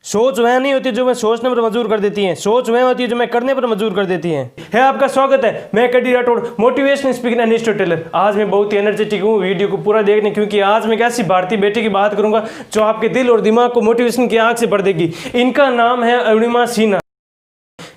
सोच वह नहीं होती जो मैं सोचने पर मजबूर कर देती है, सोच वह होती है जो मैं करने पर मजबूर कर देती है। आपका स्वागत है, मैं कडी Rathore, motivational speaker and storyteller. आज मैं बहुत ही एनर्जेटिक हूँ वीडियो को पूरा देखने, क्योंकि आज मैं एक ऐसी भारतीय बेटी की बात करूंगा जो आपके दिल और दिमाग को मोटिवेशन की आंख से भर देगी। इनका नाम है अरुणिमा सिन्हा।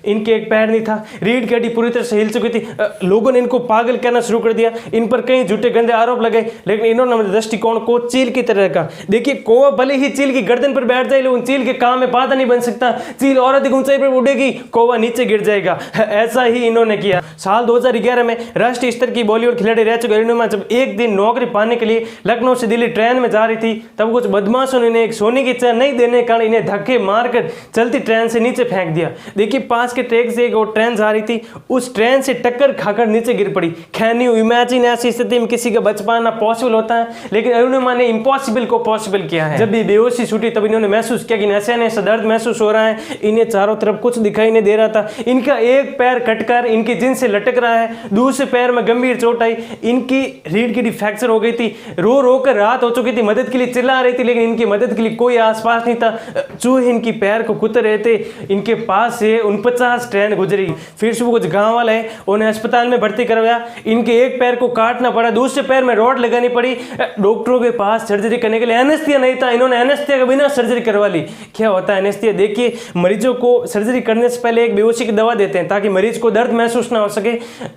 इनके एक पैर नहीं था, रीढ़ की हड्डी पूरी तरह से हिल चुकी थी। लोगों ने इनको पागल कहना शुरू कर दिया, इन पर कई झूठे गंदे आरोप लगे, लेकिन इन्होंने अपने दृष्टिकोण को चील की तरह रखा। देखिए, कौवा भले ही चील की गर्दन पर बैठ जाए, लेकिन चील के काम में बाधा नहीं बन सकता। चील और अधिक ऊंचाई पर उड़ेगी, कौवा नीचे गिर जाएगा। ऐसा ही इन्होंने किया। साल 2011 में राष्ट्रीय स्तर की बॉलीवुड खिलाड़ी रह चुके अरुणिमा जब एक दिन नौकरी पाने के लिए लखनऊ से दिल्ली ट्रेन में जा रही थी, तब कुछ बदमाशों ने इन्हें एक सोने की चेन नहीं देने के कारण इन्हें धक्के मारकर चलती ट्रेन से नीचे फेंक दिया। देखिए, पास के ट्रैक से एक ट्रेन जा रही थी, उस ट्रेन से टक्कर खाकर नीचे गिर पड़ी। कैन यू इमेजिन, ऐसी स्थिति में किसी का बच पाना पॉसिबल होता है, लेकिन अरुणिमा ने इम्पॉसिबल को पॉसिबल किया है। जब भी बेहोशी छूटी तब इन्होंने महसूस किया कि नशे ने दर्द महसूस हो रहा है, इन्हें चारों तरफ कुछ दिखाई नहीं दे रहा था। इनका एक पैर कटकर इनकी जिन से लटक रहा है, दूसरे पैर में गंभीर चोट आई, इनकी रीढ़ की फ्रैक्चर हो गई थी। रो रो कर रात हो चुकी थी, मदद के लिए चिल्ला रही थी, लेकिन इनकी मदद के लिए कोई आसपास नहीं था। चूहे इनकी पैर को कुतर रहे थे। इनके पास से 49 ट्रेन गुजरी। फिर सुबह कुछ गांव वाले उन्हें अस्पताल में भर्ती करवाया। इनके एक पैर को काटना पड़ा, दूसरे पैर में रॉड लगानी पड़ी। डॉक्टरों के पास सर्जरी करने के लिए एनेस्थीसिया नहीं था, इन्होंने एनेस्थीसिया के बिना सर्जरी करवा ली। क्या होता है एनेस्थीसिया? देखिए, मरीजों को सर्जरी करने से पहले एक बेहोशी की दवा देते हैं ताकि मरीज को दर्द महसूस ना हो सके।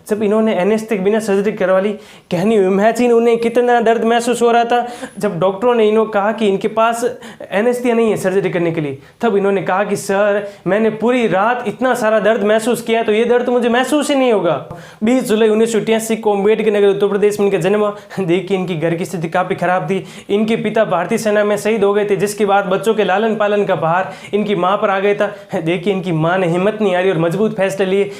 जब इन्होंने एनेस्थीसिया के बिना सर्जरी करवा ली, कैन यू इमेजिन उन्हें कितना दर्द महसूस हो रहा था। जब डॉक्टरों ने इन्होंने कहा कि इनके पास एनेस्थीसिया नहीं है सर्जरी करने के लिए, तब इन्होंने कहा कि सर, मैंने पूरी रात इतना सारा दर्द महसूस किया, तो ये दर्द मुझे महसूस ही नहीं होगा। 20 जुलाई 1988 को अम्बेडकर नगर उत्तर प्रदेश में इनका जन्म हुआ। देखिए, इनकी घर की स्थिति काफी खराब थी। इनके पिता भारतीय सेना में शहीद हो गए थे, जिसके बाद बच्चों के लालन पालन का भार इनकी मां पर आ गया था। देखिए, इनकी मां ने हिम्मत नहीं हारी और मजबूत फैसले लिए।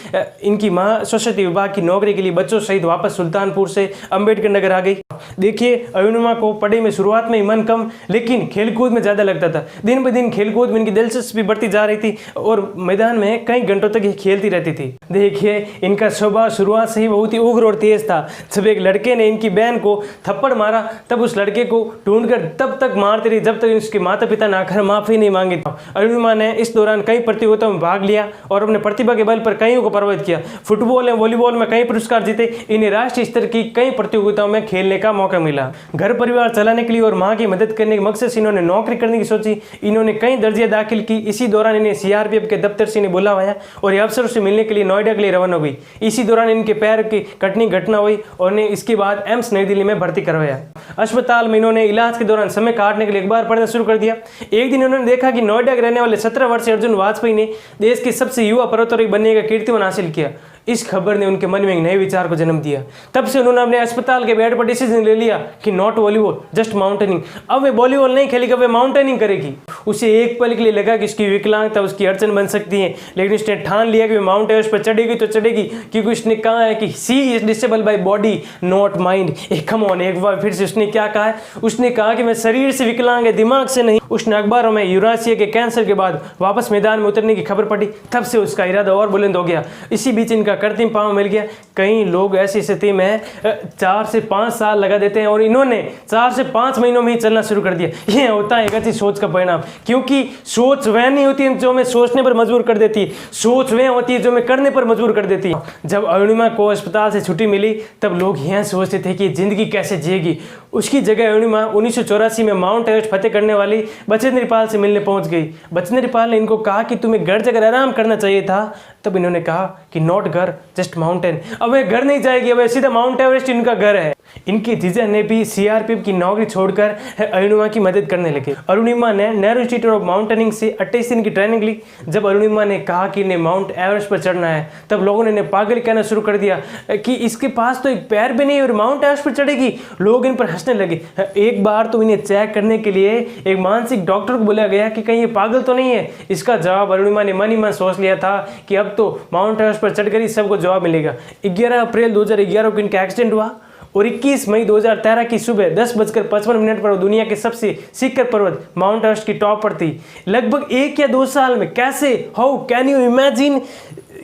इनकी मां स्वच्छता विभाग की नौकरी के लिए बच्चों सहित वापस सुल्तानपुर से अम्बेडकर नगर आ गई। देखिए, अरुणिमा को पढ़ाई में शुरुआत में मन कम, लेकिन खेलकूद में ज्यादा लगता था। दिन ब दिन खेलकूद में इनकी दिलचस्पी बढ़ती जा रही थी और मैदान में कई घंटों तक खेलती रहती थी। देखिए, इनका स्वभाव शुरुआत से ही बहुत ही उग्र और तेज था। जब एक लड़के ने इनकी बहन को थप्पड़ मारा, तब उस लड़के को ढूंढकर तब तक मारती रही जब तक उसके माता पिता ने आकर माफी नहीं मांगी। अरुणिमा ने इस दौरान कई प्रतियोगिताओं में भाग लिया और अपने प्रतिभा के बल पर कईयों को प्रभावित किया। फुटबॉल एवं वॉलीबॉल में कई पुरस्कार जीते। इन्हें राष्ट्रीय स्तर की कई प्रतियोगिताओं में खेलने का मौका मिला। घर परिवार चलाने के लिए और मां की मदद करने के मकसद से इन्होंने नौकरी करने की सोची। इन्होंने कई दर्जे दाखिल की। इसी दौरान इन्हें सीआरपीएफ के दफ्तर से बुलाया और ये अफसरों से मिलने के लिए नोएडा के लिए रवाना हो गई। इसी दौरान इनके पैर की कटने की घटना हुई और इन्हें इसके बाद एम्स नई दिल्ली में भर्ती करवाया। अस्पताल में इन्होंने इलाज के दौरान समय काटने के लिए अखबार पढ़ना शुरू कर दिया। एक दिन उन्होंने देखा कि नोएडा के रहने वाले 17 वर्षीय अर्जुन वाजपेयी ने देश के सबसे युवा पर्वतारोही बनने का कीर्तिमान हासिल किया। इस खबर ने उनके मन में एक नए विचार को जन्म दिया। तब से उन्होंने अपने अस्पताल के बेड पर डिसीजन ले लिया कि नॉट वॉलीबॉल, जस्ट माउंटेनिंग। अब वे वॉलीबॉल नहीं खेलेगी, अब वे माउंटेनिंग करेगी। उसे एक पल के लिए लगा कि उसकी विकलांगता उसकी अड़चन बन सकती है, लेकिन उसने ठान लिया कि वे माउंट एवरेस्ट पर चढ़ेगी तो चढ़ेगी, क्योंकि उसने कहा है कि she is disable by body not mind. Come on, एक बार फिर से उसने क्या कहा है? उसने कहा कि मैं शरीर से विकलांग है, दिमाग से नहीं। उसने अखबारों में यूरासिया के कैंसर के बाद वापस मैदान में उतरने की खबर पढ़ी। तब से उसका इरादा और बुलंद हो गया। इसी बीच इनका कृत्रिम पांव मिल गया। कई लोग ऐसी स्थिति में 4 से 5 साल लगा देते हैं और इन्होंने 4 से 5 महीनों में ही चलना शुरू कर दिया। यह होता है एक अच्छी सोच का परिणाम, क्योंकि सोच वह नहीं होती है जो हमें सोचने पर मजबूर कर देती है, सोच वह होती है जो हमें करने पर मजबूर कर देती है। जब अरुणिमा को अस्पताल से छुट्टी मिली, तब लोग यह सोचते थे कि जिंदगी कैसे जिएगी। उसकी जगह अरुणिमा 1984 में माउंट एवरेस्ट फतेह करने वाली बचेंद्र पाल से मिलने पहुंच गई। बचेंद्र पाल ने इनको कहा कि तुम्हें घर जाकर आराम करना चाहिए था। तब इन्होंने कहा कि नॉट घर, जस्ट माउंटेन। अब वे घर नहीं जाएगी, अब सीधा माउंट एवरेस्ट इनका घर है। इनके जीजा ने भी सीआरपीएफ की नौकरी छोड़कर अरुणिमा की मदद करने लगे। अरुणिमा ने नेहरू इंस्टीट्यूट ऑफ माउंटेनिंग से 28 दिन की ट्रेनिंग ली। जब अरुणिमा ने कहा कि इन्हें माउंट एवरेस्ट पर चढ़ना है, तब लोगों ने इन्हें पागल कहना शुरू कर दिया कि इसके पास तो एक पैर भी नहीं और माउंट एवरेस्ट पर चढ़ेगी। लोग इन पर हंसने लगे। एक बार तो इन्हें चेक करने के लिए एक मानसिक डॉक्टर को बुलाया गया कि कहीं ये पागल तो नहीं है। इसका जवाब अरुणिमा ने मन ही मन सोच लिया था कि अब तो माउंट एवरेस्ट पर चढ़कर ही सबको जवाब मिलेगा। 11 अप्रैल 2011 को इनका एक्सीडेंट हुआ और 21 मई 2013 की सुबह 10:55 पर दुनिया के सबसे शिखर पर्वत माउंट एवरेस्ट की टॉप पर थी। लगभग 1 या 2 साल में कैसे, हाउ कैन यू इमेजिन,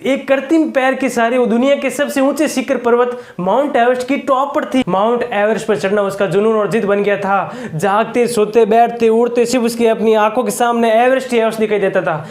एक कृत्रिम पैर के सहारे वो दुनिया के सबसे ऊंचे शिखर पर्वत माउंट एवरेस्ट की टॉप पर थी। माउंट एवरेस्ट पर चढ़ना उसका जुनून और जिद बन गया था। जागते सोते बैठते उड़ते सिर्फ उसकी अपनी आंखों के सामने एवरेस्ट ही एवरेस्ट दिखाई देता था।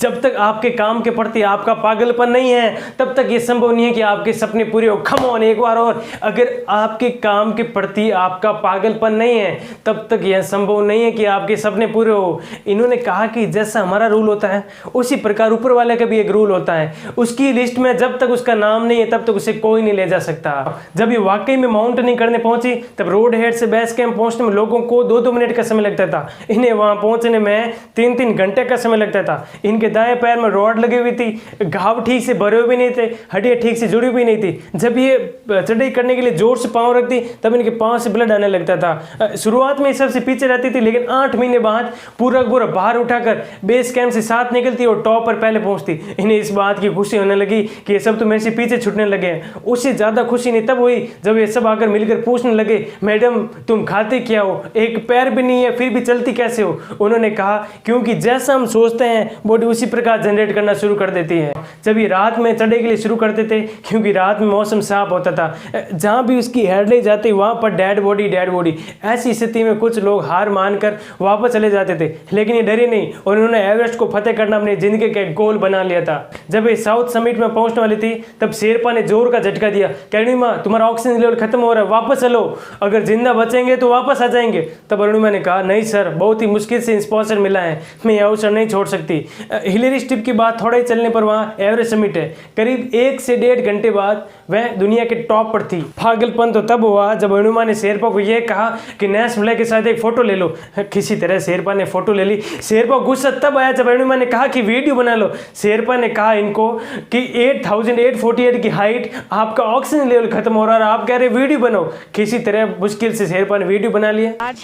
जब तक आपके काम के प्रति आपका पागलपन नहीं है तब तक ये संभव नहीं है कि आपके सपने पूरे हो। खम ऑन एक बार और, अगर आपके काम के प्रति आपका पागलपन नहीं है तब तक यह संभव नहीं है कि आपके सपने पूरे हो। इन्होंने कहा कि जैसा हमारा रूल होता है उसी प्रकार ऊपर वाले का भी एक रूल होता है। उसकी लिस्ट में जब तक उसका नाम नहीं है तब तक उसे कोई नहीं ले जा सकता। जब ये वाकई में माउंटेनिंग करने पहुंची तब रोड हेड से बेस कैंप पहुंचने में लोगों को 2-2 मिनट का समय लगता था। इन्हें वहां पहुंचने में 3-3 घंटे का समय लगता था। इनके दाएं पैर में रॉड लगी हुई थी, घाव ठीक से भरे हुए भी नहीं थे, हड्डियां ठीक से जुड़ी हुई नहीं थी। जब ये चढ़ाई करने के लिए जोर से पांव रखती तब इनके पांव से ब्लड आने लगता था। शुरुआत में सबसे पीछे रहती थी लेकिन 8 महीने बाद पूरा बाहर उठाकर बेस कैंप से साथ निकलती और टॉप पर पहले पहुंचती। इन्हें इस बात की खुशी होने लगी कि ये सब तो मेरे से पीछे छूटने लगे हैं। उससे ज्यादा खुशी नहीं तब हुई जब ये सब आकर मिलकर पूछने लगे, मैडम तुम खाते क्या हो, एक पैर भी नहीं है फिर भी चलती कैसे हो। उन्होंने कहा क्योंकि जैसा हम सोचते हैं बॉडी उसी प्रकार जनरेट करना शुरू कर देती है। जब ये रात में चढ़ाई के लिए शुरू करते थे क्योंकि रात में मौसम साफ होता था, जहां भी उसकी हेडलाइट जाती वहां पर डेड बॉडी। ऐसी स्थिति में कुछ लोग हार मानकर वापस चले जाते थे लेकिन ये डरे नहीं और उन्होंने एवरेस्ट को फतेह करना अपनी जिंदगी का गोल बना लिया था। जब ये साउथ समिट में पहुंचने वाली थी तब शेरपा ने जोर का झटका दिया, अरुणिमा तुम्हारा ऑक्सीजन लेवल खत्म हो रहा है, वापस चलो, अगर जिंदा बचेंगे तो वापस आ जाएंगे। तब अरुणिमा ने कहा नहीं सर, बहुत ही मुश्किल से स्पॉन्सर मिला है, मैं यह अवसर नहीं छोड़ सकती। हिलेरी स्टिप के बाद थोड़ा ही चलने पर वहाँ एवरेस्ट समिट है। करीब 1 से 1.5 घंटे बाद वह दुनिया के टॉप पर थी। पागलपन तो तब हुआ जब अरुणिमा ने शेरपा को यह कहा कि नेस फ्लैग के साथ एक फोटो ले लो। किसी तरह शेरपा ने फोटो ले ली। शेरपा गुस्सा तब आया जब अरुणिमा ने कहा कि वीडियो बना लो। शेरपा ने कहा इनको कि 8848 की हाइट, आपका ऑक्सीजन लेवल खत्म हो रहा है, आप कह रहे वीडियो बनाओ। किसी तरह मुश्किल से शेरपा ने वीडियो बना लिया। आज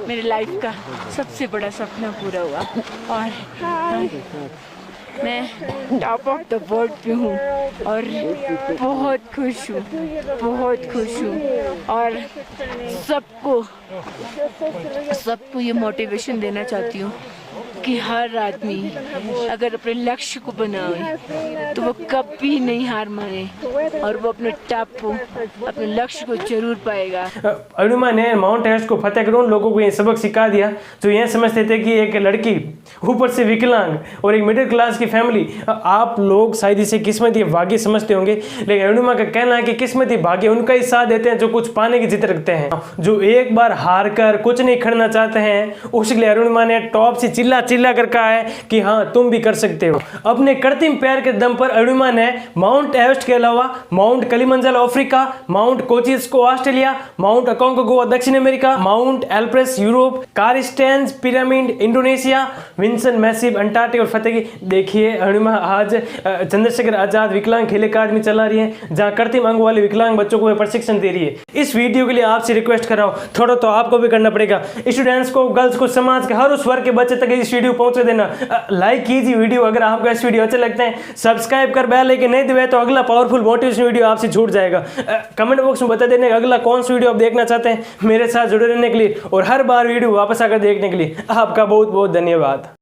मेरे लाइफ का सबसे बड़ा सपना पूरा हुआ और मैं टॉप ऑफ द वर्ल्ड पे हूँ और बहुत खुश हूँ और सबको ये मोटिवेशन देना चाहती हूँ कि हर आदमी अगर अपने लक्ष्य को बनाए तो वो कभी नहीं हार माने और वो अपने टॉप को, अपने लक्ष्य को जरूर पाएगा। अरुणिमा ने माउंट एवरेस्ट को फतेह कर उन लोगों को ये सबक सिखा दिया जो ये समझते थे कि एक लड़की ऊपर से विकलांग और एक मिडिल क्लास की फैमिली, आप लोग शायद इसे किस्मत या भाग्य समझते होंगे, लेकिन अरुणिमा का कहना है कि किस्मत ही भाग्य उनका ही साथ देते हैं जो कुछ पाने की जिद रखते हैं, जो एक बार हार कर कुछ नहीं खड़ना चाहते हैं। उसके लिए अरुणिमा ने टॉप से चिल्ला कर कहा है कि हाँ तुम भी कर सकते हो। अपने कृत्रिम पैर के दम पर अरुणिमा ने माउंट एवरेस्ट के अलावा Mount Kilimanjaro Africa, Mount Kosciuszko Australia, Mount Aconcagua दक्षिण America, Mount Elbrus Europe, Carstensz Pyramid Indonesia, Vinson Massif Antarctica और फतेह की। देखिए अरुणिमा आज चंद्रशेखर आजाद विकलांग खेल अकादमी चला रही है जहां कृत्रिम अंग वाले विकलांग बच्चों को प्रशिक्षण दे रही है। इस वीडियो के लिए आपसे रिक्वेस्ट कर रहा हूं, थोड़ा तो आपको भी करना पड़ेगा। स्टूडेंट्स को, गर्ल्स को, समाज के हर उस वर्ग के बच्चे तक इस वीडियो पहुंचे देना। लाइक कीजिए वीडियो अगर आपको इस वीडियो अच्छे लगते हैं, सब्सक्राइब कर बेल आइकन नहीं दबाए तो अगला पावरफुल मोटिवेशन वीडियो आपसे छूट जाएगा। कमेंट बॉक्स में बता देना अगला कौन सा वीडियो आप देखना चाहते हैं। मेरे साथ जुड़े रहने के लिए और हर बार वीडियो वापस आकर देखने के लिए आपका बहुत बहुत धन्यवाद।